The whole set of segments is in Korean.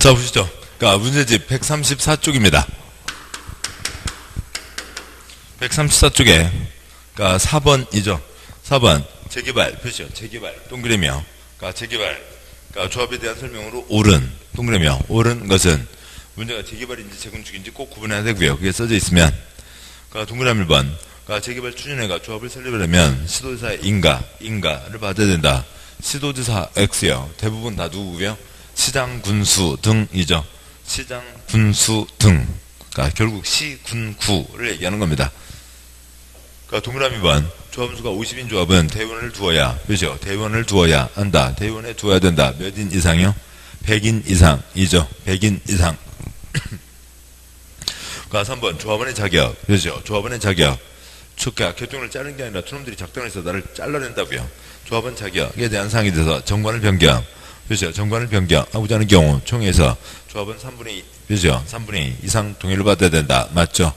자, 보시죠. 그러니까 문제집 134쪽입니다. 134쪽에, 그러니까 4번이죠. 4번. 재개발, 표시요. 재개발, 동그라미요. 그러니까 재개발, 그러니까 조합에 대한 설명으로 옳은, 동그라미요. 옳은 것은 문제가 재개발인지 재건축인지 꼭 구분해야 되고요. 그게 써져 있으면. 그러니까 동그라미 1번. 그러니까 재개발 추진회가 조합을 설립하려면 시도지사의 인가를 받아야 된다. 시도지사 X요. 대부분 다 누구고요? 시장, 군수 등이죠. 시장, 군수 등. 그러니까 결국 시, 군, 구를 얘기하는 겁니다. 그러니까 동그라미 2번. 조합수가 50인 조합은 대의원을 두어야, 그죠? 대의원을 두어야 한다. 대의원에 두어야 된다. 몇 인 이상이요? 100인 이상이죠. 100인 이상. 그러니까 3번. 조합원의 자격, 그죠? 조합원의 자격. 교통을 자르는 게 아니라 투놈들이 작동해서 나를 잘라낸다고요. 조합원 자격에 대한 사항이 돼서 정관을 변경, 그죠? 정관을 변경하고자 하는 경우 총회에서 조합원 3분의 2, 그죠? 3분의 2 이상 동의를 받아야 된다. 맞죠?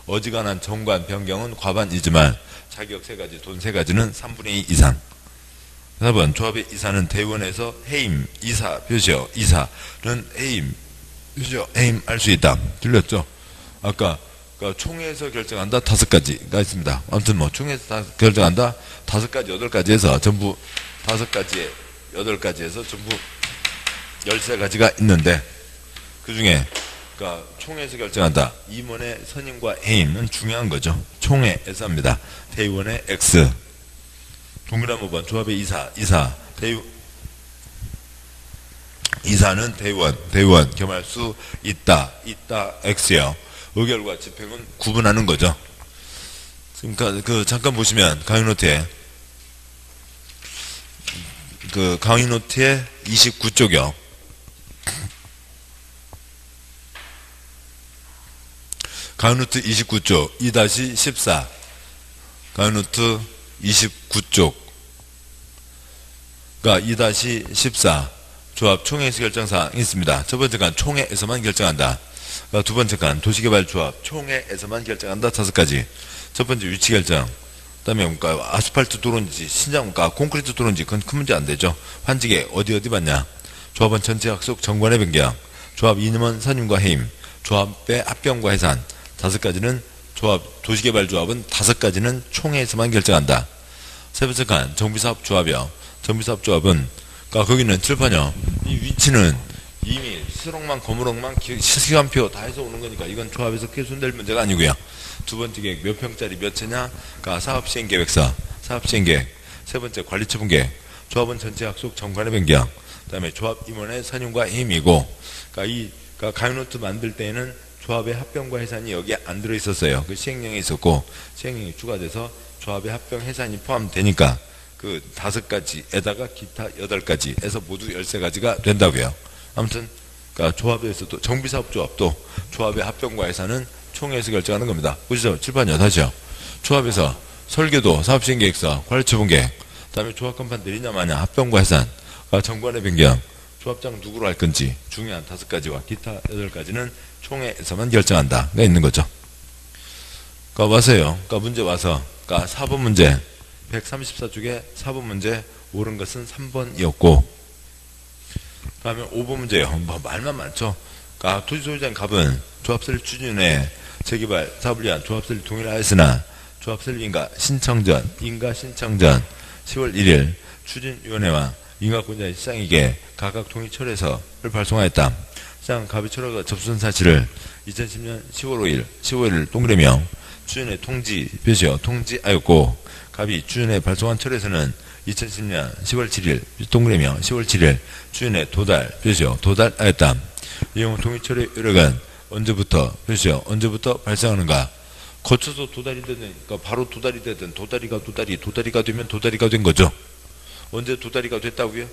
어지간한 정관 변경은 과반이지만 자격 3가지, 돈 3가지는 3분의 2 이상. 4번. 조합의 이사는 대의원에서 해임, 이사, 표시요. 이사는 해임, 표시요. 해임 할 수 있다. 들렸죠? 아까 그러니까 총회에서 결정한다 5가지가 있습니다. 아무튼 뭐 총회에서 결정한다 5가지, 8가지 해서 전부 5가지에 8가지에서 전부 13가지가 있는데 그 중에 그러니까 총회에서 결정한다. 임원의 선임과 해임은 중요한 거죠. 총회에서 합니다. 대의원의 X. 동그라미 5번. 조합의 이사. 이사는 대의원 겸할 수 있다. X요. 의결과 집행은 구분하는 거죠. 그러니까 잠깐 보시면 강의노트에 29쪽이요. 강의노트 29쪽 2-14. 강의노트 29쪽. 그러니까 2-14. 조합 총회에서 결정사항이 있습니다. 첫 번째 간 총회에서만 결정한다. 두 번째 간 도시개발조합 총회에서만 결정한다. 5가지. 첫 번째 위치 결정. 그 다음에 뭔가 아스팔트 도로인지 신장문가 콘크리트 도로인지 그건 큰 문제 안 되죠. 환지계 어디 받냐. 조합원 전체 약속 정관의 변경. 조합 임원 선임과 해임. 조합의 합병과 해산. 5가지는 조합 도시개발조합은 5가지는 총회에서만 결정한다. 세 번째 간 정비사업조합이요. 정비사업조합은 그러니까 거기는 칠판이요. 이 위치는 이미 수록만 거무록만 시간표 다 해서 오는 거니까 이건 조합에서 크게 손댈 문제가 아니고요. 두 번째 계획 몇 평짜리 몇 채냐. 그러니까 사업시행계획서, 사업시행계획. 세 번째 관리처분계획. 조합원 전체 약속 정관의 변경. 그 다음에 조합 임원의 선임과 해임이고. 그러니까 강의노트 만들 때에는 조합의 합병과 해산이 여기에 안 들어있었어요. 그 시행령에 있었고 시행령이 추가돼서 조합의 합병 해산이 포함되니까 그 5가지에다가 기타 8가지 해서 모두 13가지가 된다고요. 아무튼 그러니까 조합에서도 정비사업조합도 조합의 합병과 해산은 총회에서 결정하는 겁니다. 보시죠. 칠판이요. 다시요. 조합에서 설계도, 사업시행계획서, 관리처분계획, 그 다음에 조합간판 내리냐 마냐, 합병과 해산, 정관의 변경, 조합장 누구로 할 건지 중요한 5가지와 기타 8가지는 총회에서만 결정한다가 있는 거죠. 그러니까 와서요. 그러니까 문제 와서 그러니까 4번 문제 134쪽에 4번 문제 옳은 것은 3번이었고 그 다음에 5번 문제요. 뭐 말만 많죠. 그러니까 토지소유자인 갑은 조합설립 추진에 재개발 사업을 위한 조합설립 동의를 하였으나 조합설립 인가 신청 전 10월 1일 추진위원회와 인가권자의 시장에게 각각 동의 철회서를 발송하였다. 시장 갑의 철회가 접수한 사실을 2010년 10월 5일 동그라미형 추진회 통지 표시요. 통지하였고 갑이 추진회 발송한 철회서는 2010년 10월 7일 동그라미형 10월 7일 추진회 도달 표시요. 도달하였다. 이 경우 동의 철회 여력은 언제부터 표시요. 언제부터 발생하는가. 거쳐서 도달이 되는 그러니까 바로 도달이 되든 도달이가 되면 도달이가 된 거죠. 언제 도달이가 됐다고요?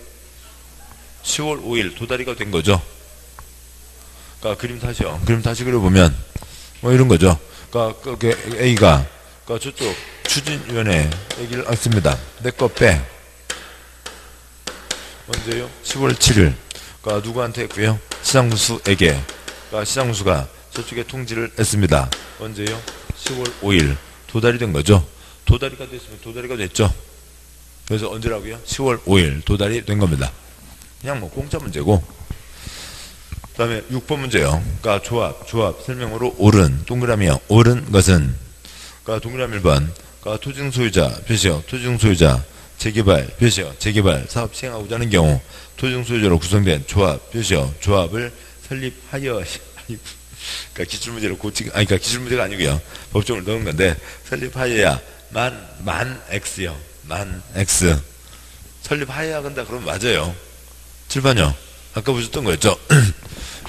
10월 5일 도달이가 된 거죠. 그러니까 그림 다시요. 그림 다시 그려보면 뭐 이런 거죠. 그러니까 A가 그러니까 저쪽 추진위원회 얘기를 했습니다. 내 거 빼. 언제요? 10월 7일. 그러니까 누구한테 했고요? 시장군수에게. 그러니까 시장군수가 저쪽에 통지를 했습니다. 언제요? 10월 5일. 도달이 된 거죠. 도달이가 됐으면 도달이가 됐죠. 그래서 언제라고요? 10월 5일 도달이 된 겁니다. 그냥 뭐 공짜 문제고. 그 다음에 6번 문제요. 그러니까 조합 설명으로 옳은 동그라미요. 옳은 것은 그러니까 동그라미 1번 그러니까 토지등 소유자 표시요. 토지등 소유자 재개발 표시요. 재개발 사업 시행하고자 하는 경우 토지등 소유자로 구성된 조합 표시요. 조합을 설립하여 그러니까 기출문제로 그러니까 기출문제가 아니고요. 법정을 넣은 건데 설립하여야 만 X요. 만 X 설립하여야 한다 그러면 맞아요. 7번요. 아까 보셨던 거였죠.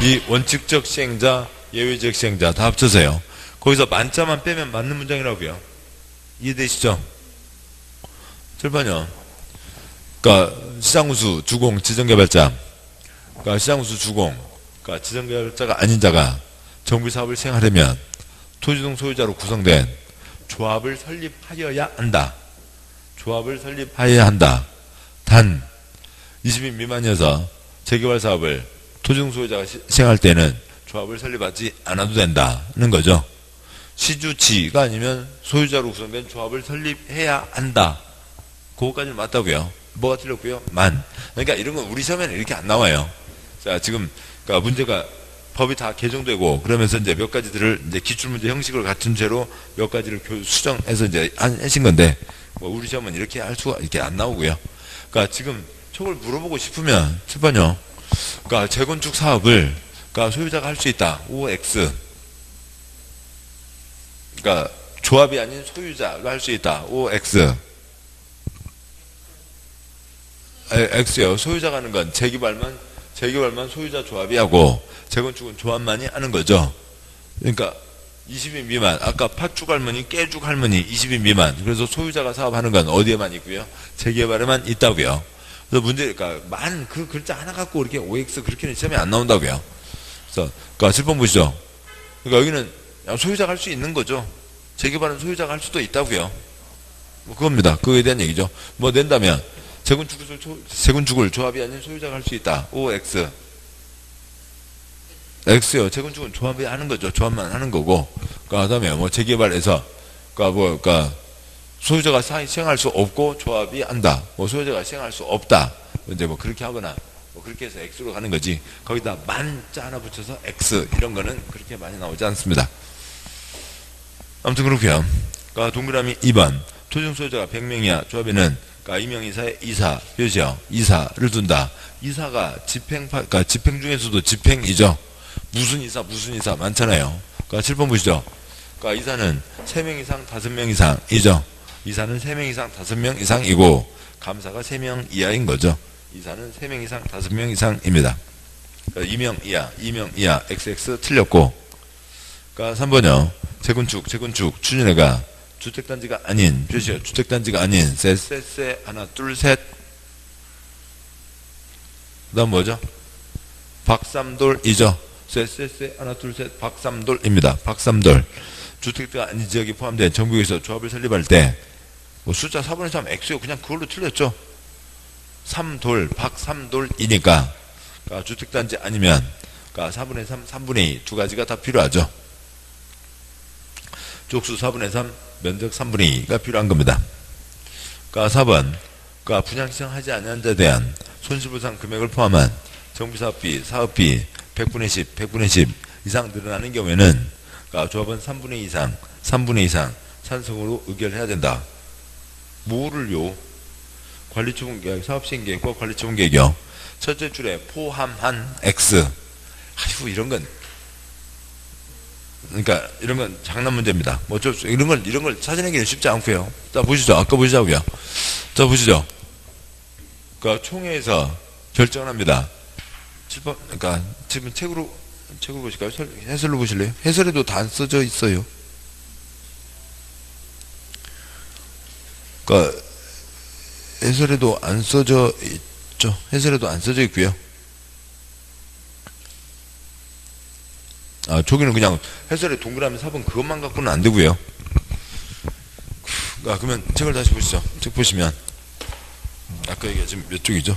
이 원칙적 시행자, 예외적 시행자 다 합쳐서요. 거기서 만자만 빼면 맞는 문장이라고요. 이해되시죠? 7번요. 그러니까 시장우수, 주공, 지정개발자. 그러니까 시장우수, 주공, 그러니까 지정개발자가 아닌 자가 정비사업을 시행하려면 토지등 소유자로 구성된 조합을 설립하여야 한다. 조합을 설립하여야 한다. 단 20인 미만이어서 재개발 사업을 토지등 소유자가 시행할 때는 조합을 설립하지 않아도 된다는 거죠. 시주치가 아니면 소유자로 구성된 조합을 설립해야 한다. 그거까지는 맞다고요. 뭐가 틀렸고요? 만. 그러니까 이런 건 우리 시험에는 이렇게 안 나와요. 자, 지금 그러니까 문제가 법이 다 개정되고 그러면서 이제 몇 가지들을 이제 기출문제 형식을 갖춘 채로 몇 가지를 수정해서 이제 하신 건데 뭐 우리 시험은 이렇게 할 수가 이렇게 안 나오고요. 그러니까 지금 촉을 물어보고 싶으면 7번요. 그러니까 재건축 사업을 그러니까 소유자가 할 수 있다. OX. 그러니까 조합이 아닌 소유자가 할 수 있다. OX. X요. 소유자가 하는 건 재개발만 소유자 조합이 하고 재건축은 조합만이 하는 거죠. 그러니까 20인 미만. 아까 팥죽 할머니, 깨죽 할머니 20인 미만. 그래서 소유자가 사업하는 건 어디에만 있고요? 재개발에만 있다고요. 그래서 문제, 그러니까 그 글자 하나 갖고 이렇게 OX 그렇게는 시험에 안 나온다고요. 그래서, 그러니까 7번 보시죠. 그러니까 여기는 소유자가 할 수 있는 거죠. 재개발은 소유자가 할 수도 있다고요. 뭐 그겁니다. 그거에 대한 얘기죠. 뭐 낸다면 재건축을 조합이 아닌 소유자가 할 수 있다. OX. X요. 재건축은 조합이 하는 거죠. 조합만 하는 거고. 그 다음에 뭐 재개발에서, 그러니까 소유자가 시행할 수 없고 조합이 한다. 뭐 소유자가 시행할 수 없다. 이제 뭐 그렇게 하거나 뭐 그렇게 해서 X로 가는 거지. 거기다 만자 하나 붙여서 X 이런 거는 그렇게 많이 나오지 않습니다. 아무튼 그렇고요. 그러니까 동그라미 2번. 토지등 소유자가 100명이야. 조합에는 그러니까 임명이사의 이사 표시요. 이사를 둔다. 이사가 그러니까 집행 중에서도 집행이죠. 무슨 이사 많잖아요. 그러니까 7번 보시죠. 그러니까 이사는 3명 이상 5명 이상이죠. 이사는 3명 이상 5명 이상이고 감사가 3명 이하인 거죠. 이사는 3명 이상 5명 이상입니다. 그러니까 2명 이하 XX 틀렸고. 그러니까 3번요. 재건축 추진회가 주택단지가 아닌 표시요. 주택단지가 아닌 셋 하나 둘 셋. 그 다음 뭐죠? 박삼돌이죠. 셋 하나 둘 셋 박삼돌입니다. 박삼돌. 주택가 아닌 지역이 포함된 전국에서 조합을 설립할 때 뭐 숫자 4분의 3 X요. 그냥 그걸로 틀렸죠. 박삼돌이니까 그러니까 주택단지 아니면 그러니까 4분의 3, 3분의 2 두 가지가 다 필요하죠. 쪽수 4분의 3, 면적 3분의 2가 필요한 겁니다. 그러니까 4번 그러니까 분양시장하지 않은 자에 대한 손실보상 금액을 포함한 정비사업비, 사업비 100분의 10 이상 늘어나는 경우에는 그러니까 조합은 3분의 2 이상 찬성으로 의결해야 된다. 뭐를요? 관리처분계획, 사업시행계획과 관리처분계획이요. 첫째 줄에 포함한 X. 아이고 이런 건 그러니까 이런 건 장난 문제입니다. 뭐 어쩔 수 이런 걸 찾아내기는 쉽지 않고요. 자 보시죠. 아까 보시자고요. 자 보시죠. 그러니까 총회에서 결정을 합니다. 7번 그러니까 지금 책으로 보실까요? 해설로 보실래요? 해설에도 다 안 써져 있어요. 그러니까 해설에도 안 써져 있죠. 해설에도 안 써져 있고요. 저기는 그냥 해설에 동그라미 4번 그것만 갖고는 안 되고요. 그러면 책을 다시 보시죠. 책 보시면 아까 이게 지금 몇 쪽이죠?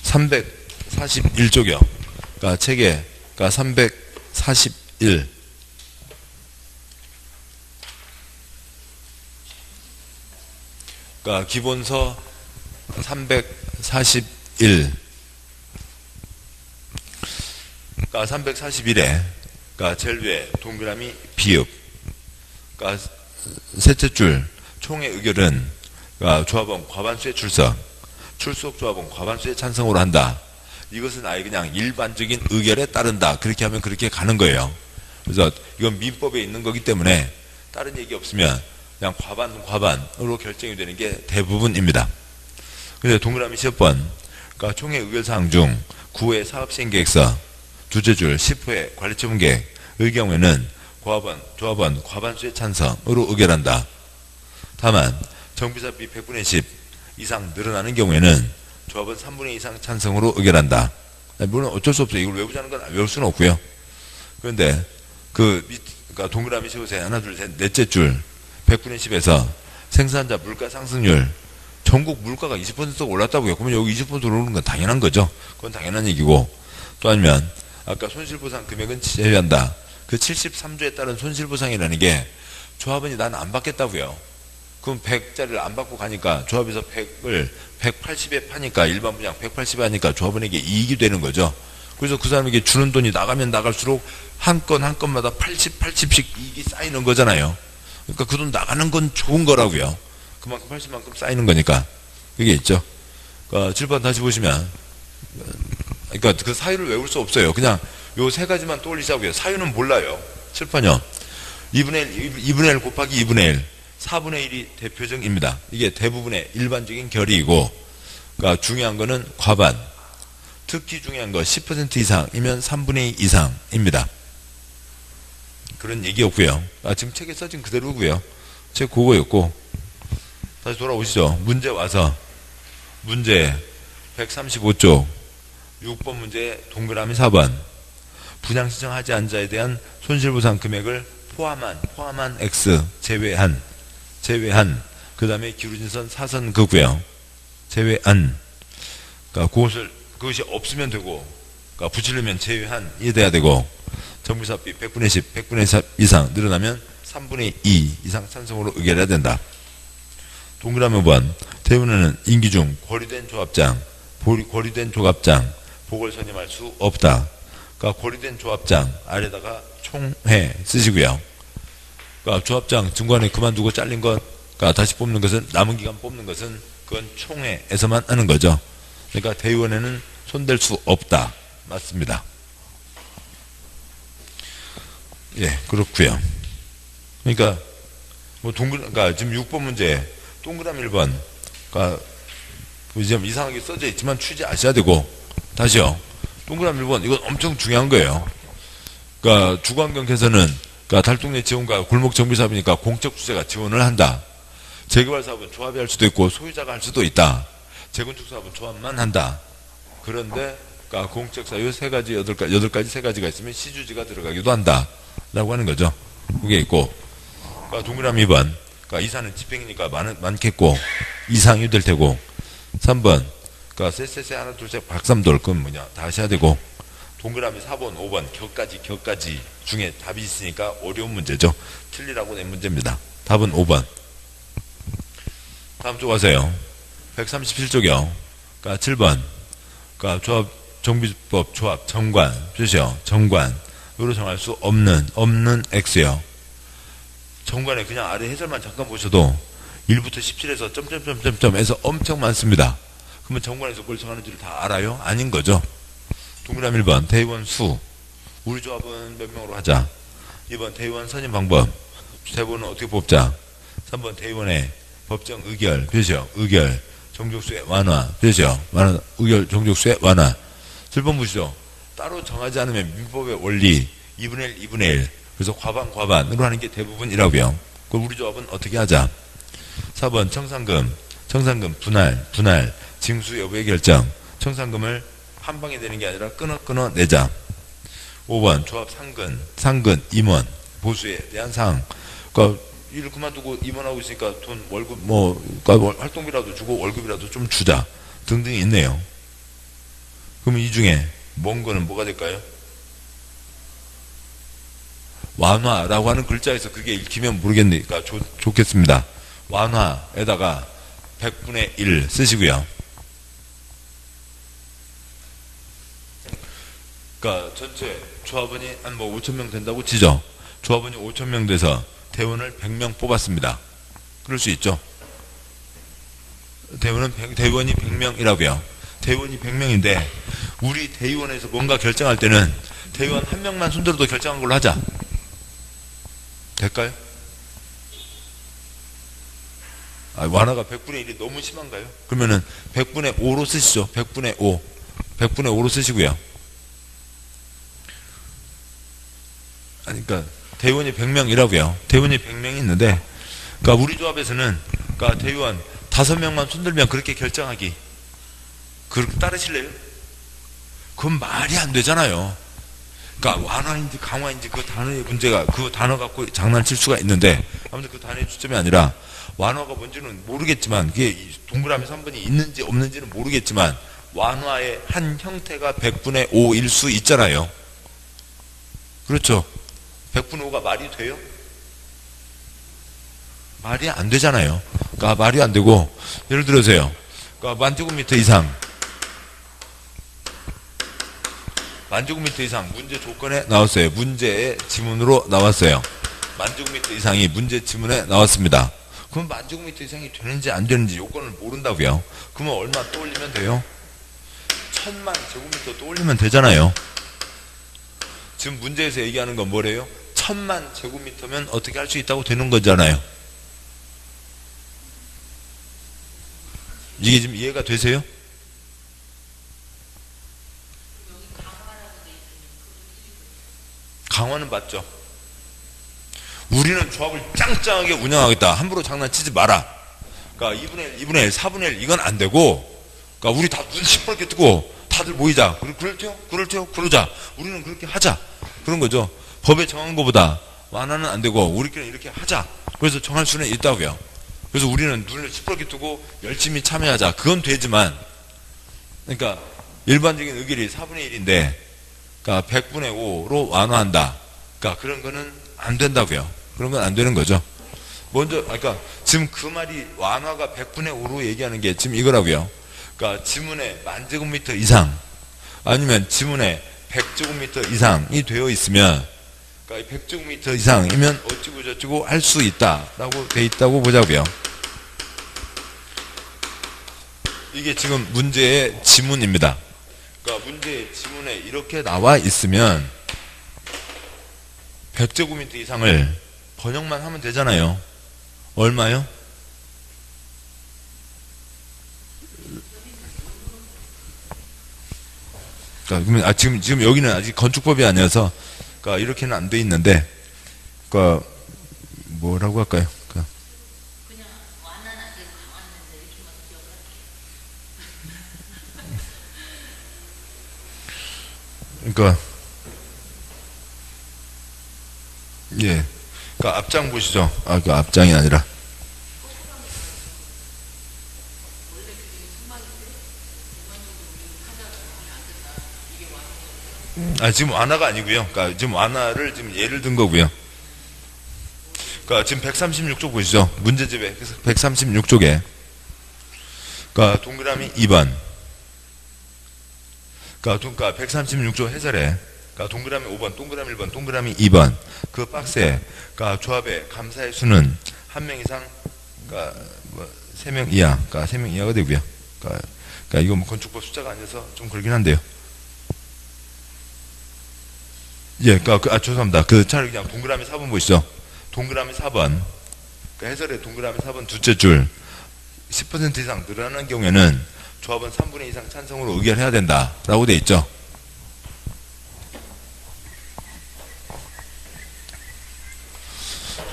341쪽이요. 그러니까 책에 그러니까 341. 그러니까 기본서 341. 그러니까 341에 그러니까 제일 위에 동그라미 비읍. 그러니까 셋째 줄 총의 의결은 그러니까 조합원 과반수의 출석. 출석 조합원 과반수의 찬성으로 한다. 이것은 아예 그냥 일반적인 의결에 따른다. 그렇게 하면 그렇게 가는 거예요. 그래서 이건 민법에 있는 거기 때문에 다른 얘기 없으면 그냥 과반으로 결정이 되는 게 대부분입니다. 그래서 동그라미 10번. 그러니까 총회 의결사항 중 9회 사업시행계획서, 두째 줄 10회 관리처분계획의 경우에는 조합원 과반수의 찬성으로 의결한다. 다만 정비사비 100분의 10 이상 늘어나는 경우에는 조합원 3분의 2 이상 찬성으로 의결한다. 물론 어쩔 수 없어요. 이걸 외우자는 건 외울 수는 없고요. 그런데 그러니까 동그라미 세우세요. 하나, 둘, 셋, 넷째 줄 100분의 10에서 생산자 물가 상승률 전국 물가가 20% 올랐다고요. 그러면 여기 20% 오르는 건 당연한 거죠. 그건 당연한 얘기고, 또 아니면 아까 손실보상 금액은 제외한다. 그 73조에 따른 손실보상이라는 게 조합원이 난 안 받겠다고요. 그럼 100짜리를 안 받고 가니까 조합에서 100을 180에 파니까 일반 분양 180에 하니까 조합원에게 이익이 되는 거죠. 그래서 그 사람에게 주는 돈이 나가면 나갈수록 한 건마다 80씩 이익이 쌓이는 거잖아요. 그러니까 그 돈 나가는 건 좋은 거라고요. 그만큼 80만큼 쌓이는 거니까. 그게 있죠. 7번 다시 보시면, 그러니까 그 사유를 외울 수 없어요. 그냥 요 세 가지만 떠올리자고요. 사유는 몰라요. 7번요. 2분의 1 곱하기 2분의 1. 4분의 1이 대표적입니다. 이게 대부분의 일반적인 결의이고, 그러니까 중요한 거는 과반. 특히 중요한 거 10% 이상이면 3분의 2 이상입니다. 그런 얘기였고요. 지금 책에 써진 그대로고요. 책 그거였고, 다시 돌아오시죠. 문제 와서 문제 135쪽 6번 문제 동그라미 4번 분양 신청하지 않은 자에 대한 손실보상 금액을 포함한 X 제외한 그 다음에 기울어진 선 4선 그고요. 제외한 그러니까 그것이 없으면 되고 그러니까 붙이려면 제외한이 돼야 되고 정비사비 100분의 10 100분의 10 이상 늘어나면 3분의 2 이상 찬성으로 의결해야 된다. 동그라미 5번 대부분은 임기 중 고리된 조합장 복을 선임할 수 없다. 그러니까 고리된 조합장 아래다가 총회 쓰시고요. 그러니까 조합장 중간에 그만두고 잘린 것, 그러니까 다시 뽑는 것은 남은 기간 뽑는 것은 그건 총회에서만 하는 거죠. 그러니까 대의원에는 손댈 수 없다. 맞습니다. 예, 그렇고요. 그러니까 그러니까 지금 6번 문제 동그라미 1번 그러니까 지금 이상하게 써져 있지만 취지 아셔야 되고 다시요. 동그라미 1번 이건 엄청 중요한 거예요. 그러니까 주거환경개선은 그러니까 달동네 지원과 골목 정비 사업이니까 공적 주체가 지원을 한다. 재개발 사업은 조합이 할 수도 있고 소유자가 할 수도 있다. 재건축 사업은 조합만 한다. 그런데 그러니까 공적 사유 3가지 8가지 3가지가 있으면 시주지가 들어가기도 한다. 라고 하는 거죠. 그게 있고 그러니까 동그라미 2번 그러니까 이사는 집행이니까 많겠고 이상이 될 테고 3번 그러니까 쎄쎄쎄 하나 둘셋 박삼돌 그건 뭐냐 다 하셔야 되고 동그라미 4번 5번 격까지 중에 답이 있으니까 어려운 문제죠. 틀리라고 낸 문제입니다. 답은 5번. 다음 쪽 가세요. 137쪽이요. 그러니까 7번 그러니까 조합 정비법 조합 정관 표시요. 정관으로 정할 수 없는 X요. 정관에 그냥 아래 해설만 잠깐 보셔도 1부터 17에서 점점점점점에서 엄청 많습니다. 그러면 정관에서 뭘 정하는지를 다 알아요? 아닌 거죠. 동그라미 1번 대의원 수 우리 조합은 몇 명으로 하자. 2번 대의원 선임 방법 3번은 어떻게 뽑자. 3번 대의원의 법정 의결 표시요. 의결 정족수의 완화 표시요. 완화 의결 정족수의 완화. 7번 보시죠. 따로 정하지 않으면 민법의 원리 2분의 1 2분의 1 그래서 과반으로 하는 게 대부분이라고요. 그럼 우리 조합은 어떻게 하자. 4번 청산금 분할 징수 여부의 결정. 청산금을 한 방에 내는 게 아니라 끊어 내자. 5번 조합 상근 임원 보수에 대한 사항. 그러니까 일 그만두고 임원하고 있으니까 돈 월급 그러니까 활동비라도 주고 월급이라도 좀 주자 등등이 있네요. 그러면 이 중에 먼 거는 뭐가 될까요? 완화라고 하는 글자에서 그게 읽히면 모르겠으니까 좋겠습니다. 완화에다가 100분의 1 쓰시고요. 그러니까 전체 조합원이 한 뭐 5,000명 된다고 치죠. 조합원이 5,000명 돼서 대원을 100명 뽑았습니다. 그럴 수 있죠. 대원이 100명이라고요. 대원이 100명인데 우리 대의원에서 뭔가 결정할 때는 대의원 한 명만 손들어도 결정한 걸로 하자. 될까요? 완화가 100분의 1이 너무 심한가요? 그러면은 100분의 5로 쓰시죠. 100분의 5. 100분의 5로 쓰시고요. 그러니까 대의원이 100명이라고요. 대의원이 100명이 있는데, 그러니까 우리 조합에서는, 그러니까 대의원 5명만 손들면 그렇게 결정하기. 그렇게 따르실래요? 그건 말이 안 되잖아요. 그러니까 완화인지 강화인지 그 단어의 문제가, 그 단어 갖고 장난칠 수가 있는데, 아무튼 그 단어의 주점이 아니라 완화가 뭔지는 모르겠지만, 그게 동그라미 3번이 있는지 없는지는 모르겠지만, 완화의 한 형태가 100분의 5일 수 있잖아요. 그렇죠? 100분의 5가 말이 돼요? 말이 안 되잖아요. 그러니까 말이 안 되고, 예를 들어서요. 그러니까 10,000제곱미터 이상. 10,000제곱미터 이상 문제 조건에 나왔어요. 문제의 지문으로 나왔어요. 10,000제곱미터 이상이 문제 지문에 나왔습니다. 그럼 10,000제곱미터 이상이 되는지 안 되는지 요건을 모른다고요. 그러면 얼마 떠올리면 돼요? 1,000만 제곱미터 떠올리면 되잖아요. 지금 문제에서 얘기하는 건 뭐래요? 1,000만 제곱미터면 어떻게 할 수 있다고 되는 거잖아요. 이게 지금 이해가 되세요? 강화는 맞죠. 우리는 조합을 짱짱하게 운영하겠다. 함부로 장난치지 마라. 그러니까 2분의 1, 2분의 1, 4분의 1 이건 안 되고, 그러니까 우리 다 눈 시퍼렇게 뜨고 다들 모이자. 그럴테요? 그러자. 우리는 그렇게 하자. 그런 거죠. 법에 정한 것보다 완화는 안 되고 우리끼리 이렇게 하자. 그래서 정할 수는 있다고요. 그래서 우리는 눈을 시퍼렇게 뜨고 열심히 참여하자. 그건 되지만, 그러니까 일반적인 의결이 4분의 1인데, 그러니까 100분의 5로 완화한다. 그러니까 그런 거는 안 된다고요. 그런 건 안 되는 거죠. 먼저, 그러니까 지금 그 말이 완화가 100분의 5로 얘기하는 게 지금 이거라고요. 그러니까 지문에 10,000제곱미터 이상, 아니면 지문에 100제곱미터 이상이 되어 있으면, 그러니까 100제곱미터 이상이면 어찌고 저찌고 할 수 있다라고 돼 있다고 보자고요. 이게 지금 문제의 지문입니다. 그러니까 문제의 지문에 이렇게 나와 있으면 100제곱미터 이상을 번역만 하면 되잖아요. 얼마요? 그러니까 지금 여기는 아직 건축법이 아니어서, 그러니까 이렇게는 안 돼 있는데, 그러니까 뭐라고 할까요? 그냥 완화는 안 되고 강화는 이렇게만 기억할게요. 그러니까 예, 그러니까 앞장 보시죠. 그 앞장이 아니라. 지금 완화가 아니고요. 그러니까 지금 완화를 지금 예를 든 거고요. 그러니까 지금 136쪽 보시죠. 문제집에 136쪽에. 그러니까 동그라미 2번. 그러니까 136쪽 해설에. 그러니까 동그라미 5번, 동그라미 1번, 동그라미 2번. 그 박스에, 그러니까 조합의 감사의 수는 한 명 이상, 그러니까 뭐 3명 이하, 그러니까 3명 이하가 되고요. 그러니까 이거 뭐 건축법 숫자가 아니어서 좀 그러긴 한데요. 예, 그러니까 죄송합니다. 그 차라리 그냥 동그라미 4번 보시죠. 동그라미 4번. 그 해설의 동그라미 4번 둘째 줄 10% 이상 늘어나는 경우에는 조합은 3분의 2 이상 찬성으로 의결해야 된다라고 돼 있죠.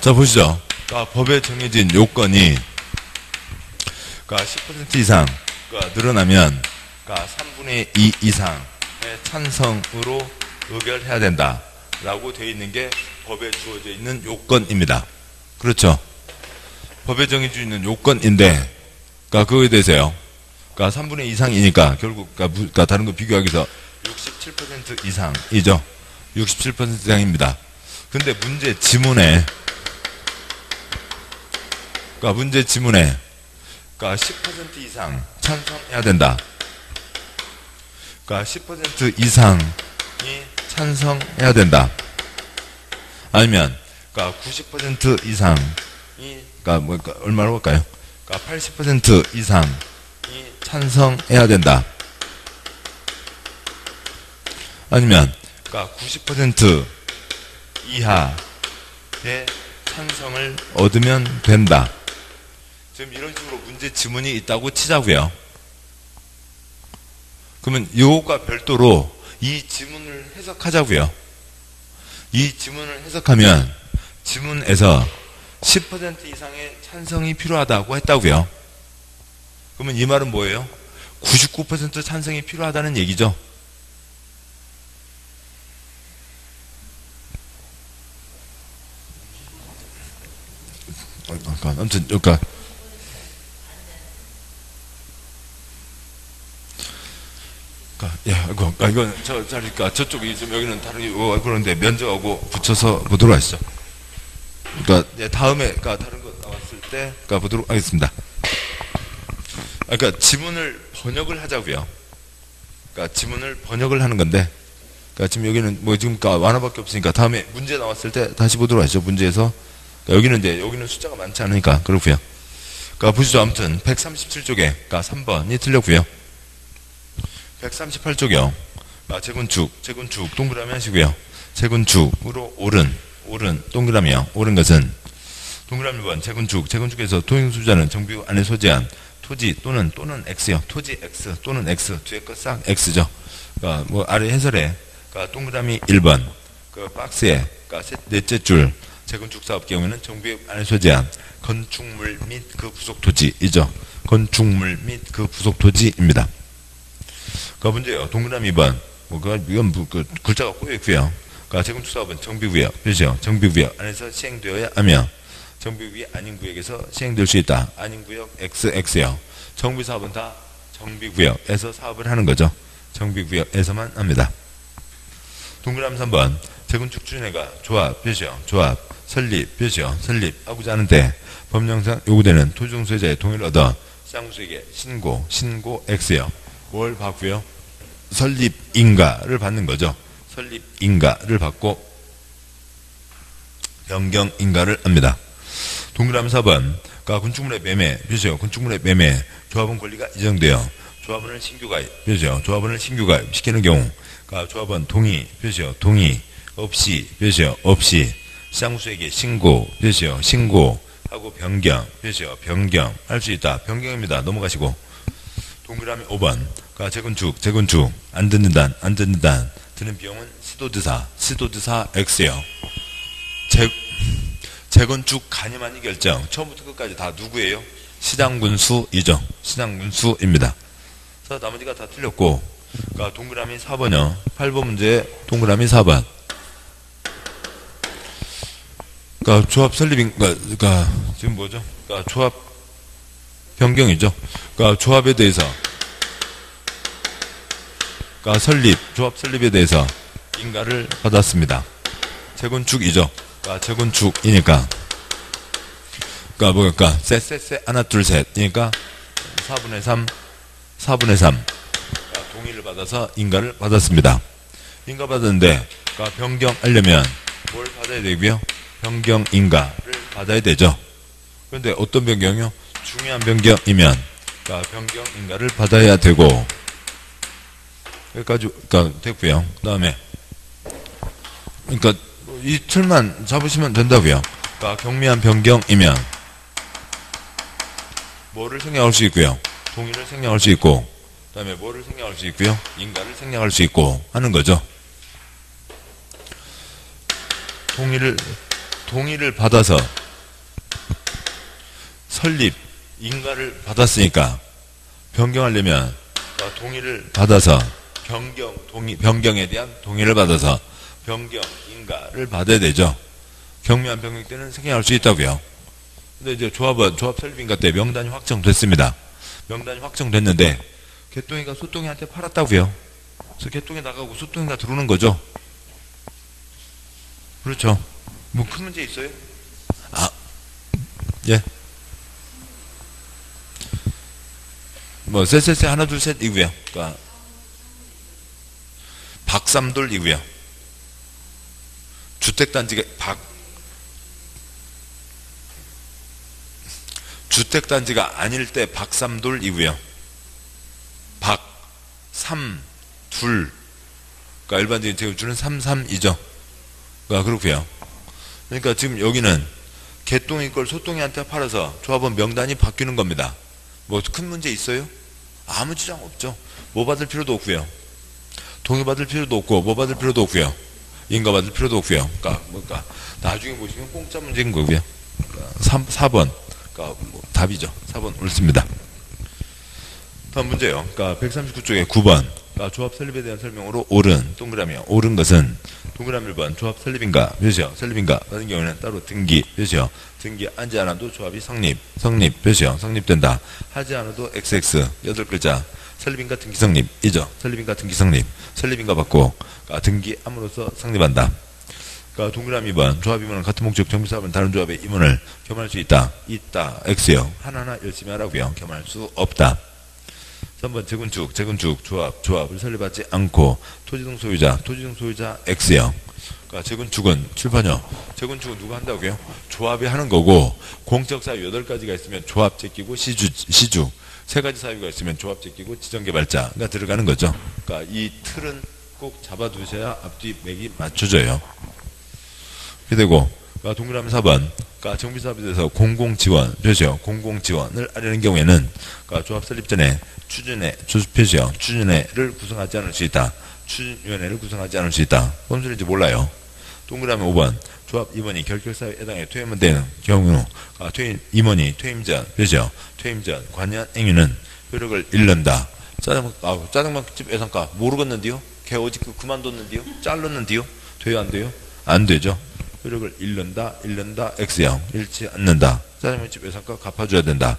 자, 보시죠. 그러니까 법에 정해진 요건이, 그러니까 10% 이상 늘어나면, 그러니까 3분의 2 이상의 찬성으로 의결해야 된다라고 되어 있는 게 법에 주어져 있는 요건입니다. 그렇죠? 법에 정해져 있는 요건인데, 그러니까 그거에 대해서요. 그러니까 3분의 2 이상이니까 결국, 그러니까 다른 거 비교하기 위해서 67% 이상이죠. 67% 이상입니다. 근데 문제 지문에, 그러니까 문제 지문에, 그러니까 10% 이상 찬성해야 된다. 그러니까 10% 이상이 찬성해야 된다. 아니면, 그러니까 90% 이상이, 그러니까 뭐, 얼마로 볼까요? 그러니까 80% 이상이 찬성해야 된다. 아니면, 그러니까 90% 이하의 찬성을 얻으면 된다. 지금 이런 식으로 문제 지문이 있다고 치자고요. 그러면 요거가 별도로 이 지문을 해석하자고요. 이 지문을 해석하면 지문에서 10% 이상의 찬성이 필요하다고 했다고요. 그러면 이 말은 뭐예요? 99% 찬성이 필요하다는 얘기죠. 아무튼 그러니까 이건 저 자리니까 저쪽이 좀 여기는 다르게 그런데 면적하고 붙여서 보도록 하시죠. 그러니까 다음에 다른 거 나왔을 때 보도록 하겠습니다. 그러니까 지문을 번역을 하자고요. 그러니까 지문을 번역을 하는 건데, 그러니까 지금 여기는 뭐 지금 완화밖에 없으니까 다음에 문제 나왔을 때 다시 보도록 하시죠. 문제에서 여기는 숫자가 많지 않으니까 그렇고요. 그러니까 보시죠. 아무튼 137쪽에 3번이 틀렸고요. 138쪽이요. 재건축 동그라미 하시고요. 재건축으로 옳은 동그라미요. 옳은 것은 동그라미 1번 재건축에서 도형수자는 정비 안에 소재한 토지 또는 X요. 토지 X 또는 X 뒤에 거 싹 X죠. 그러니까 뭐 아래 해설에 동그라미 1번 그 박스에 넷째 줄 재건축 사업 경우에는 정비 안에 소재한 건축물 및 그 부속 토지이죠. 건축물 및 그 부속 토지입니다. 그 문제요. 동그라미 2번. 이건 글자가 꼬여있고요. 재건축 사업은 정비구역, 표시요. 정비구역 안에서 시행되어야 하며, 정비구역이 아닌 구역에서 시행될 수 있다. 아닌 구역 XX요. 정비 사업은 다 정비구역에서 사업을 하는 거죠. 정비구역에서만 합니다. 동그라미 3번. 재건축 추진회가 조합, 표시요. 조합, 설립, 표시요. 설립하고자 하는데, 법령상 요구되는 토지종 소유자의 동의를 얻어 시장구수에게 신고 X요. 뭘 받고요? 설립인가를 받는 거죠. 설립인가를 받고 변경인가를 합니다. 동그라미 4번. 건축물의 매매, 표시요. 건축물의 매매, 조합원 권리가 이정되어 조합원을 신규 가입, 표시요. 조합원을 신규 가입 시키는 경우, 조합원 동의, 표시요. 동의 없이, 표시요. 없이 시장구수에게 신고, 표시요. 신고하고 변경, 표시요. 변경할 수 있다. 변경입니다. 넘어가시고. 동그라미 5번. 재건축 안 듣는단 드는 비용은 시도지사 X요. 재건축 가니마니 결정 처음부터 끝까지 다 누구예요? 시장군수이죠. 시장군수입니다. 그래서 나머지가 다 틀렸고, 동그라미 4번이요. 8번 문제 동그라미 4번. 조합 설립인 지금 뭐죠? 조합 변경이죠. 조합에 대해서 조합 설립에 대해서 인가를 받았습니다. 재건축이죠. 재건축이니까. 셋, 하나, 둘, 셋이니까 4분의 3. 동의를 받아서 인가를 받았습니다. 인가 받았는데, 변경하려면 뭘 받아야 되고요? 변경 인가를 받아야 되죠. 그런데 어떤 변경이요? 중요한 변경이면, 변경 인가를 받아야 되고, 여기까지, 됐고요. 그 다음에, 이 틀만 잡으시면 된다고요. 경미한 변경이면, 뭐를 생략할 수 있고요. 동의를 생략할 수 있고, 그 다음에 뭐를 생략할 수 있고요. 인가를 생략할 수 있고, 하는 거죠. 동의를 받아서, 설립, 인가를 받았으니까, 변경하려면, 동의를 받아서, 변경에 대한 동의를 받아서 변경 인가를 받아야 되죠. 경미한 변경 때는 생략할 수 있다고요. 근데 이제 조합 설립인가 때 명단이 확정됐습니다. 명단이 확정됐는데 개똥이가 소똥이한테 팔았다고요. 그래서 개똥이 나가고 소똥이가 들어오는 거죠. 그렇죠. 뭐 큰 문제 있어요? 예. 뭐 셋 하나 둘 셋이고요. 박삼돌이고요. 주택단지가 아닐 때 박삼돌이고요. 박삼둘. 그러니까 일반적인 재건축은 33이죠. 그렇고요. 그러니까 지금 여기는 개똥이 걸 소똥이한테 팔아서 조합원 명단이 바뀌는 겁니다. 뭐 큰 문제 있어요? 아무 지장 없죠. 뭐 받을 필요도 없고요. 동의 받을 필요도 없고 뭐 받을 필요도 없고요. 인가 받을 필요도 없고요. 그러니까 나중에 보시면 공짜 문제인 거고요. 그러니까 4번. 그러니까 뭐 답이죠. 4번 옳습니다. 다음 문제요. 그러니까 139쪽에 9번. 그러니까 조합 설립에 대한 설명으로 옳은 동그라미요. 옳은 것은 동그라미 1번 조합 설립인가 몇이요? 설립인가 같은 경우에는 따로 등기 몇이요? 등기 하지 않아도 조합이 성립 몇이요? 성립된다. 하지 않아도 XX 8글자 설립인가 등기 성립이죠. 설립인가 등기 설립인가 받고 그러니까 등기함으로써 성립한다. 그러니까 동그라미 2번 조합 임원은 같은 목적 정비사업은 다른 조합의 임원을 겸할 수 있다. X요. 하나하나 열심히 하라고요. 겸할 수 없다. 3번 재건축 조합을 설립하지 않고 토지등 소유자 X요. 그러니까 재건축은 출판요. 재건축은 누가 한다고요? 조합이 하는 거고 공적 사유 8가지가 있으면 조합 제끼고 시주 3가지 사유가 있으면 조합 제끼고 지정개발자가 들어가는 거죠. 그러니까 이 틀은 꼭 잡아두셔야 앞뒤 맥이 맞춰져요. 이렇게 되고 그러니까 동그라미 4번 그러니까 정비사업에 대해서 공공지원 표시요. 공공지원을 하려는 경우에는 그러니까 조합 설립 전에 추진회를 구성하지 않을 수 있다. 추진위원회를 구성하지 않을 수 있다. 뭔 소리인지 몰라요. 동그라미 5번 조합 임원이 결격사유에 해당해 퇴임되는 경우 임원이 퇴임 전 표시요. 퇴임 전 관여한 행위는 효력을 잃는다. 짜장면집 예상가 모르겠는데요. 걔 어제 그만뒀는데요. 잘랐는데요. 돼요 안 돼요? 안 되죠. 효력을 잃는다 X형 잃지 않는다. 짜장면집 예상가 갚아줘야 된다.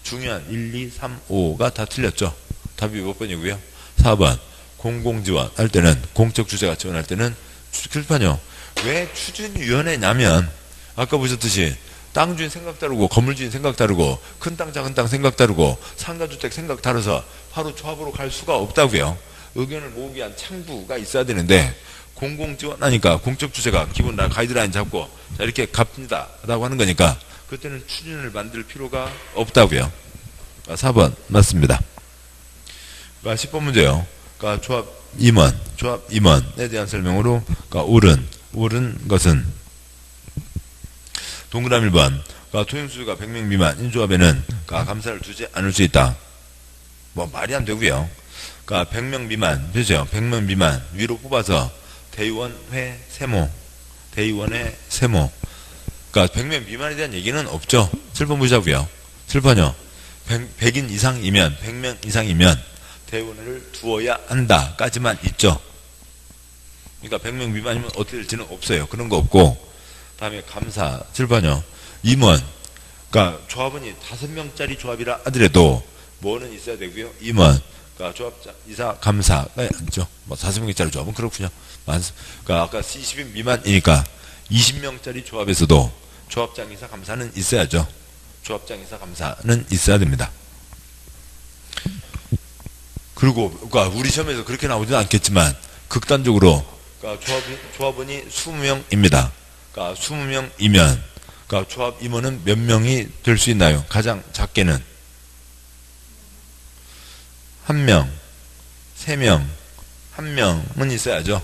중요한 1, 2, 3, 5가 다 틀렸죠. 답이 몇 번이고요? 4번 공공지원 할 때는 공적 주체가 지원할 때는 출판요. 왜 추진위원회냐면 아까 보셨듯이 땅 주인 생각 다르고 건물 주인 생각 다르고 큰 땅 작은 땅 생각 다르고 상가주택 생각 다르서 바로 조합으로 갈 수가 없다고요. 의견을 모으기 위한 창구가 있어야 되는데 공공지원 하니까 공적 주체가 기본 가이드라인 잡고 자 이렇게 갚니다 라고 하는 거니까 그때는 추진을 만들 필요가 없다고요. 4번 맞습니다. 10번 문제요. 조합 임원에 대한 설명으로 옳은 것은 동그라미 1번 토임수가 100명 미만인 조합에는 감사를 두지 않을 수 있다. 뭐 말이 안 되고요. 100명 미만 되죠. 100명 미만 위로 뽑아서 대의원회 세모 그러니까 100명 미만에 대한 얘기는 없죠. 7번 보자고요. 7번요. 100인 이상이면 100명 이상이면 대의원회를 두어야 한다까지만 있죠. 그러니까 100명 미만이면 어떻게 될지는 없어요. 그런 거 없고 다음에 감사 7번요. 임원 그러니까 조합원이 5명짜리 조합이라 하더라도 뭐는 있어야 되고요. 임원 그러니까 조합장, 이사, 감사가 있죠. 뭐 5명짜리 조합은 그렇군요. 그러니까 아까 20인 미만이니까 20명짜리 조합에서도 조합장, 이사, 감사는 있어야죠. 조합장, 이사, 감사는 있어야 됩니다. 그리고 그러니까 우리 시험에서 그렇게 나오지는 않겠지만 극단적으로 그러니까 조합원이 20명입니다. 그러니까 20명이면 그러니까 조합 임원은 몇 명이 될 수 있나요? 가장 작게는 1명, 3명, 1명은 있어야죠.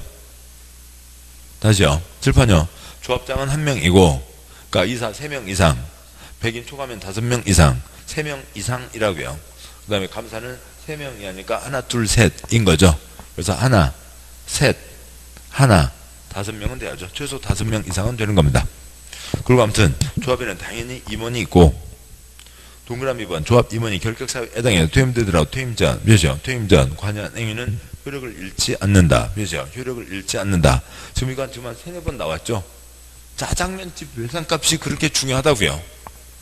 다시요. 칠판요. 조합장은 1명이고 그러니까 이사 3명 이상 100인 초과면 5명 이상 3명 이상이라고요. 그 다음에 감사는 3명이 하니까 하나 둘 셋인 거죠. 그래서 하나 셋 하나 5명은 돼야죠. 최소 5명 이상은 되는 겁니다. 그리고 아무튼 조합에는 당연히 임원이 있고 동그라미 2번 조합 임원이 결격사유에 해당해 퇴임되더라도 퇴임 전 몇이요? 퇴임 전 관여한 행위는 효력을 잃지 않는다. 몇이요? 효력을 잃지 않는다. 지금 이건 지금 한 3-4번 나왔죠. 짜장면집 외상값이 그렇게 중요하다고요.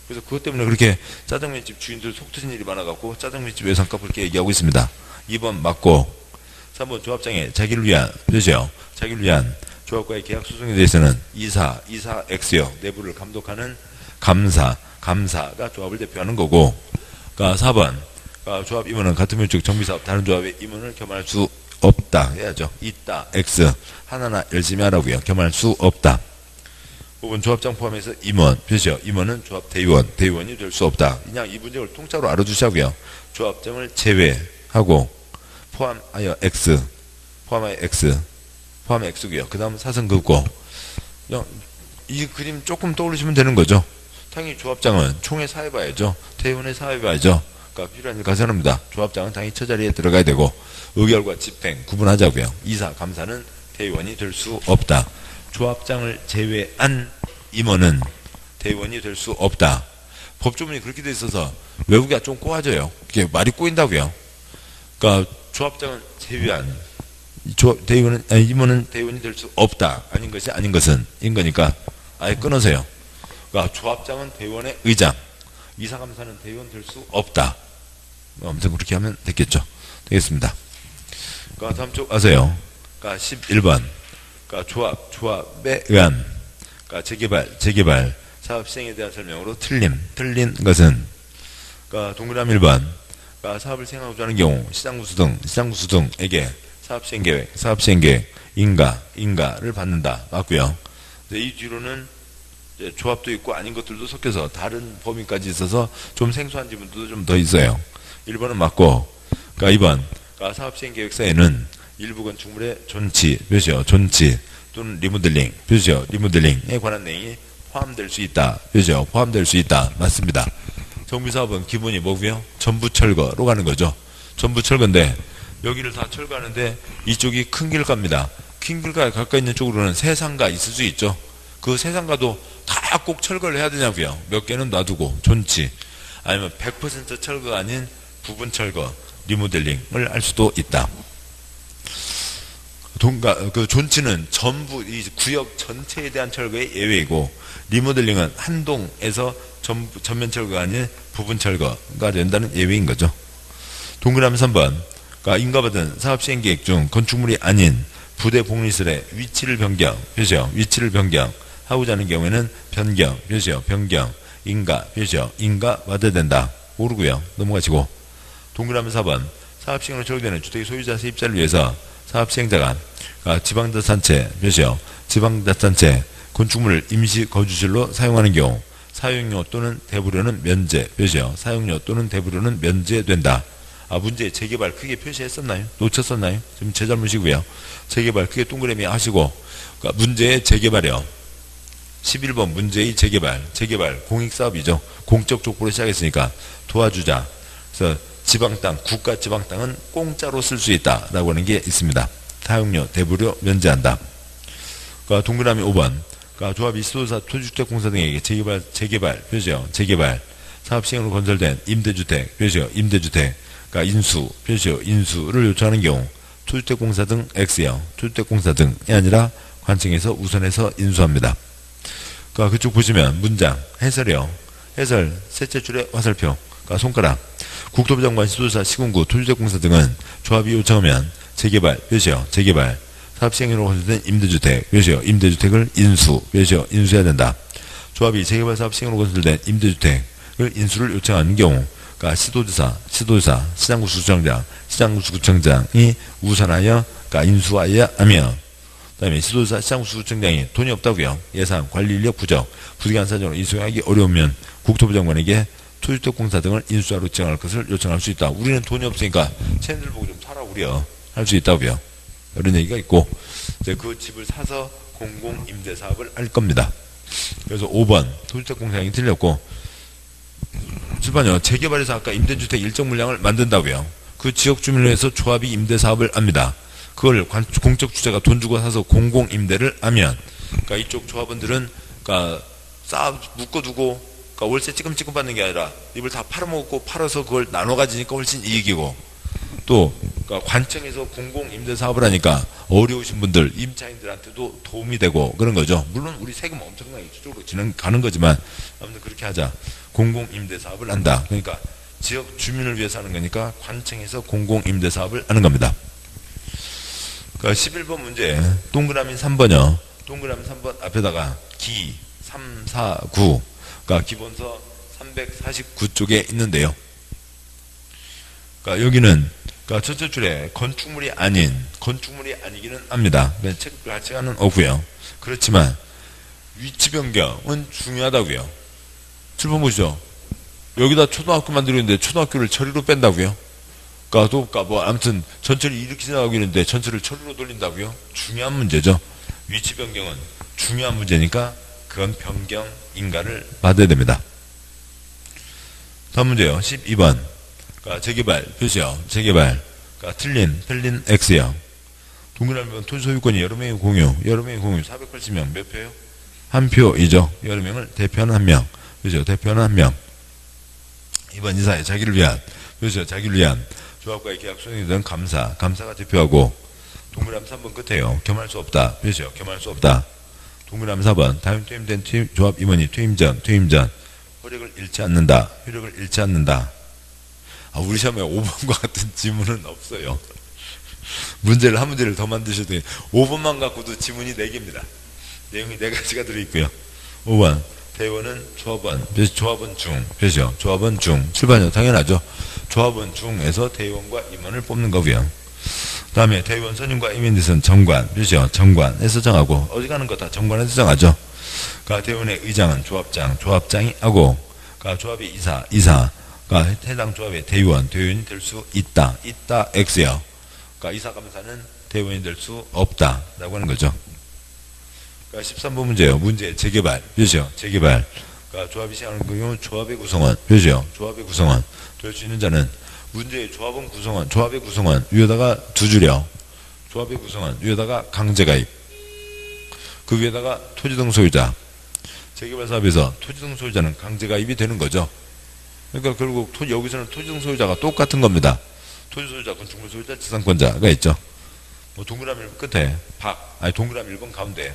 그래서 그것 때문에 그렇게 짜장면집 주인들 속 터진 일이 많아갖고 짜장면집 외상값 그렇게 얘기하고 있습니다. 2번 맞고 3번 조합장의 자기를 위한 몇이요? 자기를 위한 조합과의 계약 소송에 대해서는 이사 X요. 내부를 감독하는 감사가 조합을 대표하는 거고 그러니까 4번 조합 임원은 같은 면적 정비사업 다른 조합의 임원을 겸할 수 없다 해야죠. 있다 X 하나하나 열심히 하라고요. 겸할 수 없다. 5번 조합장 포함해서 임원 표시요. 임원은 조합 대의원, 대의원이 될 수 없다. 그냥 이 문제를 통째로 알아두시고요. 조합장을 제외하고 포함하여 X, 포함하여 X고요. 그 다음 사선 긋고 그냥 이 그림 조금 떠올리시면 되는 거죠. 당연히 조합장은 총회 사회봐야죠. 대의원의 사회봐야죠. 그러니까 필요한 일 가서합니다. 조합장은 당연히 처자리에 들어가야 되고 의결과 집행 구분하자고요. 이사, 감사는 대의원이 될 수 없다. 조합장을 제외한 임원은 대의원이 될 수 없다. 법조문이 그렇게 돼 있어서 외우기가 좀 꼬아져요. 이게 말이 꼬인다고요. 그러니까 조합장은 제외한 임원은 대의원이 될 수 없다. 아닌 것이 아닌 것은 인 거니까 아예 끊으세요. 그러니까 조합장은 대의원의 의장, 이사감사는 대의원 될 수 없다. 아무튼 그렇게 하면 되겠죠. 되겠습니다. 그러니까 다음 쪽 아세요. 그러니까 11번. 그러니까 조합에 의한, 그러니까 재개발, 사업 시행에 대한 설명으로 틀린 것은, 그러니까 동그라미 1번, 그러니까 사업을 시행하고자 하는 경우 시장구수 등에게 사업 시행계획, 인가를 받는다. 맞고요. 이 뒤로는 조합도 있고 아닌 것들도 섞여서 다른 범위까지 있어서 좀 생소한 지문도 좀 더 있어요. 1번은 맞고, 그러니까 2번, 그러니까 사업 시행계획서에는 일부 건축물의 존치 또는 리모델링, 리모델링에 관한 내용이 포함될 수 있다. 포함될 수 있다. 맞습니다. 정비사업은 기본이 뭐고요? 전부 철거로 가는 거죠. 전부 철거인데 여기를 다 철거하는데 이쪽이 큰 길 갑니다. 큰 길과 가까이 있는 쪽으로는 새 상가 있을 수 있죠. 그 새 상가도 다 꼭 철거를 해야 되냐고요. 몇 개는 놔두고 존치 아니면 100% 철거가 아닌 부분 철거, 리모델링을 할 수도 있다. 그 존치는 전부 이 구역 전체에 대한 철거의 예외이고 리모델링은 한 동에서 전면 철거가 아닌 부분 철거가 된다는 예외인 거죠. 동그라미 3번. 그러니까 인가받은 사업 시행 계획 중 건축물이 아닌 부대 복리설의 위치를 변경 하고자 하는 경우에는 변경 인가받아야 된다. 모르고요. 넘어가시고. 동그라미 4번. 사업 시행으로 처리되는 주택의 소유자 세입자를 위해서 사업 시행자가 지방자치단체 건축물을 임시 거주실로 사용하는 경우 사용료 또는 대부료는 면제된다. 문제 재개발 크게 표시했었나요? 놓쳤었나요? 지금 제 잘못이고요. 재개발 크게 동그라미 하시고, 그러니까 문제의 재개발이요. 11번 문제의 재개발 공익사업이죠. 공적 족보로 시작했으니까 도와주자. 그래서 지방땅, 국가 지방땅은 공짜로 쓸 수 있다라고 하는 게 있습니다. 사용료, 대부료 면제한다. 그러니까 동그라미 5번. 그러니까 조합이 시도사, 토지주택공사 등에게 재개발 사업 시행으로 건설된 임대주택, 그러니까 인수를 요청하는 경우 토지주택공사 등 X요. 토지주택공사 등이 아니라 관청에서 우선해서 인수합니다. 그러니까 그쪽 보시면 문장 해설이요. 해설 셋째 줄에 화살표. 그러니까 손가락. 국토부 장관, 시도사, 시군구, 토지주택공사 등은 조합이 요청하면 재개발 사업 시행으로 건설된 임대주택을 인수해야 된다. 조합이 재개발 사업 시행으로 건설된 임대주택을 인수를 요청하는 경우, 그러니까 시도지사, 시장구청장이 우선하여, 그러니까 인수하여야 하며, 그 다음에 시도지사, 시장구청장이 돈이 없다고요. 예산, 관리인력 부족, 부득이한 사정으로 인수하기 어려우면 국토부 장관에게 토지주택공사 등을 인수하러 지정할 것을 요청할 수 있다. 우리는 돈이 없으니까 쟤네들 보고 좀 사라 우려 할 수 있다고요. 이런 얘기가 있고, 이제 그 집을 사서 공공임대사업을 할 겁니다. 그래서 5번 토지주택공사장이 틀렸고, 7번요. 재개발에서 아까 임대주택 일정 물량을 만든다고요. 그 지역 주민을 위해서 조합이 임대사업을 합니다. 그걸 공적 주체가 돈 주고 사서 공공임대를 하면, 그러니까 이쪽 조합원들은 그러니까 묶어두고, 그러니까 월세 찌끔찌끔 받는 게 아니라 이걸 다 팔아먹고 팔아서 그걸 나눠 가지니까 훨씬 이익이고, 또 그러니까 관청에서 공공임대사업을 하니까 어려우신 분들, 임차인들한테도 도움이 되고 그런 거죠. 물론 우리 세금 엄청나게 저쪽으로 가는 거지만 아무튼 그렇게 하자. 공공임대사업을 한다. 그러니까 지역 주민을 위해서 하는 거니까 관청에서 공공임대사업을 하는 겁니다. 그러니까 11번 문제 동그라미 3번이요. 동그라미 3번 앞에다가 기 349, 그러니까 기본서 349쪽에 있는데요. 그러니까 여기는 그러니까 첫째 줄에 건축물이 아니기는 합니다. 체급별 하차는 없고요. 그렇지만 위치 변경은 중요하다고요. 7번 보시죠. 여기다 초등학교 만들고 있는데 초등학교를 처리로 뺀다고요. 그러니까 뭐 아무튼 전철이 이렇게 지나가고 있는데 전철을 처리로 돌린다고요. 중요한 문제죠. 위치 변경은 중요한 문제니까 그건 변경 인가를 받아야 됩니다. 다음 문제요. 12번. 그러니까 재개발 표시요. 재개발. 그러니까 틀린 X요. 동그라미는 토지 소유권이 여러 명의 공유 480명 몇 표요? 한 표이죠. 여러 명을 대표하는 한 명. 그죠? 대표하는 한 명. 2번 이사회 자기를 위한. 그죠? 자기를 위한. 조합과의 계약 수행이든 감사가 대표하고. 동그라미 3번 끝에요. 겸할 수 없다. 그죠? 겸할 수 없다. 동그라미 4번 다음 퇴임된 조합 임원이 퇴임 전 효력을 잃지 않는다. 우리 시험에 5번과 같은 지문은 없어요. 문제를 한 문제를 더 만드셔도 돼요. 5번만 갖고도 지문이 4개입니다. 내용이 4가지가 들어있고요. 5번 대원은 조합원 중 표시요. 조합원 중 7번이요. 당연하죠. 조합원 중에서 대원과 임원을 뽑는 거고요. 다음에 대의원 선임과 임인들은 정관, 표시요. 정관에서 정하고, 어디 가는 거 다 정관에서 정하죠. 그러니까 대의원의 의장은 조합장이 하고, 그러니까 조합의 이사가 해당 조합의 대의원이 될 수 있다. X요. 그러니까 이사감사는 대의원이 될 수 없다. 라고 하는 거죠. 그러니까 13번 문제예요. 문제 재개발, 표시요. 재개발. 그러니까 조합이 시행하는 경우 조합의 구성원, 표시요. 조합의 구성원 될 수 있는 자는 문제의 조합의 구성원 위에다가 2줄이요. 조합의 구성원 위에다가 강제가입, 그 위에다가 토지등 소유자. 재개발 사업에서 토지등 소유자는 강제가입이 되는 거죠. 그러니까 결국 여기서는 토지등 소유자가 똑같은 겁니다. 토지 소유자, 건축물 소유자, 지상권자가 있죠. 뭐 동그라미 끝에 동그라미 1번 가운데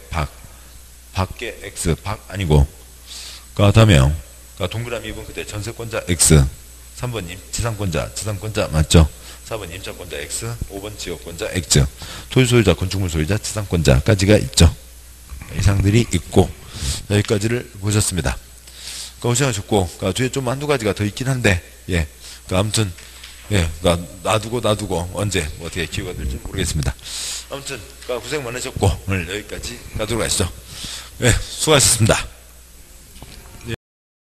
밖에 X 아니고. 다음에요. 동그라미 2번 끝에 전세권자 X. 3번 지상권자 맞죠? 4번 임차권자 X, 5번 지역권자 X. 토지 소유자, 건축물 소유자, 지상권자까지가 있죠. 이상들이 있고, 여기까지를 보셨습니다. 고생하셨고, 뒤에 좀 한두 가지가 더 있긴 한데, 아무튼, 놔두고, 언제, 어떻게 기회가 될지 모르겠습니다. 아무튼, 고생 많으셨고, 오늘 여기까지 가도록 하시죠. 수고하셨습니다.